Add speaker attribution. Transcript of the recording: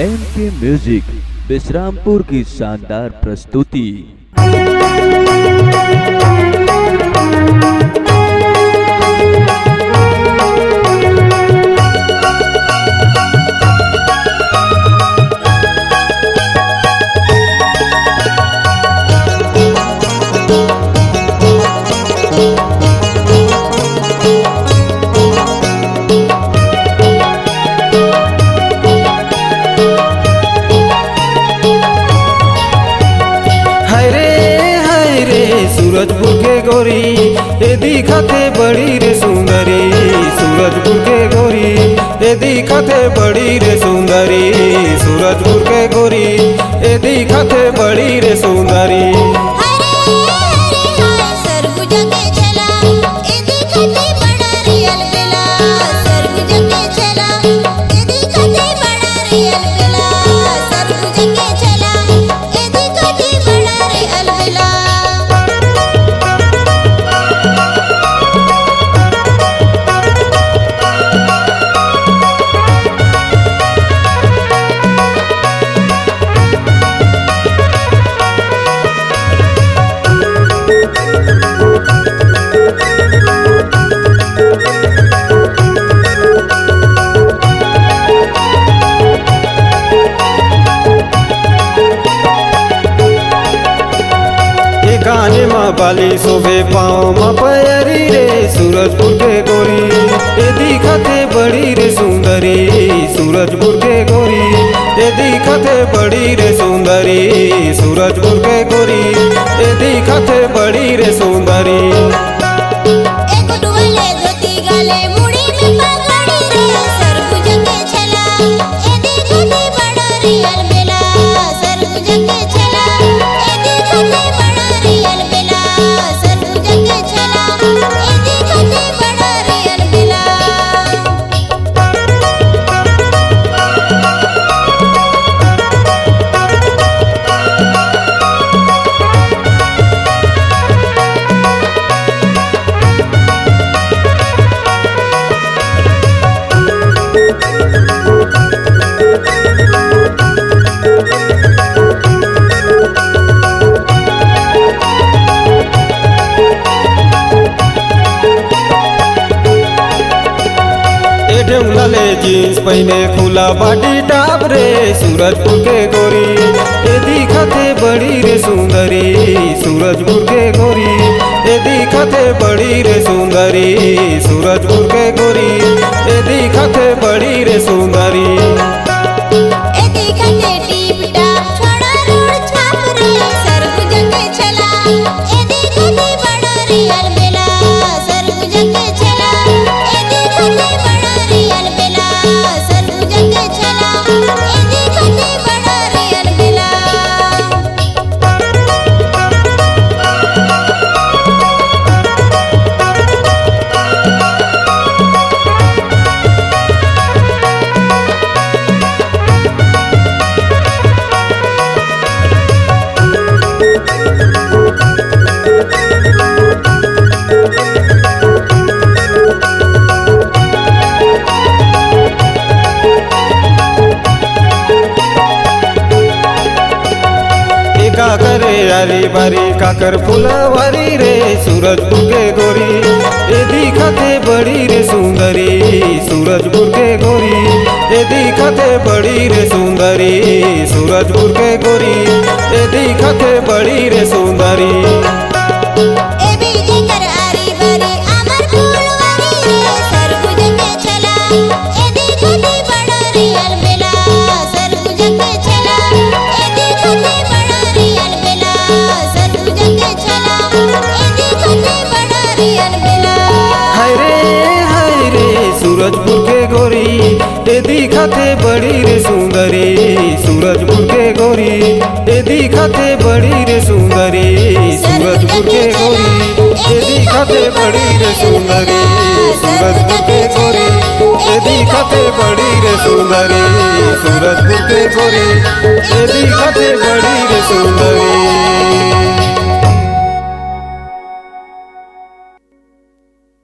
Speaker 1: MK music Vishrampur की शानदार प्रस्तुति।
Speaker 2: सूरजपुर के गोरी ए दिखते बड़ी रे सुंदरी, सूरजपुर के गोरी ए दिखते बड़ी रे सुंदरी, सूरजपुर के गोरी ए दिखते बड़ी रे सुंदरी। गाने माँ बाली सोबे पाँव माँ पैरी रे, सूरजपुर के गोरी ए दिखते बड़ी रे सुंदरी, सूरजपुर के गोरी ए दिखते बड़ी रे सुंदरी, सूरजपुर के गोरी ए दिखते बड़ी रे सुंदरी। ढेउलाले जींस पहने खुला बाटी टाप रे, सूरजपुर के गोरी ए दिखते बड़ी रे सुंदरी, सूरजपुर के गोरी ए दिखते बड़ी रे सुंदरी, सूरजपुर के गोरी ए दिखते बड़ी रे सुंदरी। करे यारी बारी काकर फुलवारी रे, सूरजपुर के गोरी ए दिखते बड़ी रे सुंदरी, सूरजपुर के गोरी ए दिखते बड़ी रे सुंदरी, सूरजपुर के गोरी ए दिखते बड़ी रे सुंदरी। सूरजपुर के गोरी ए दिखते बड़ी रे सुंदरी, सूरजपुर के गोरी ए दिखते बड़ी रे सुंदरी, सूरजपुर के गोरी ए दिखते बड़ी रे सुंदरी, सूरजपुर के गोरी ए दिखते बड़ी रे सुंदरी, सूरजपुर के गोरी ए दिखते बड़ी रे सुंदरी।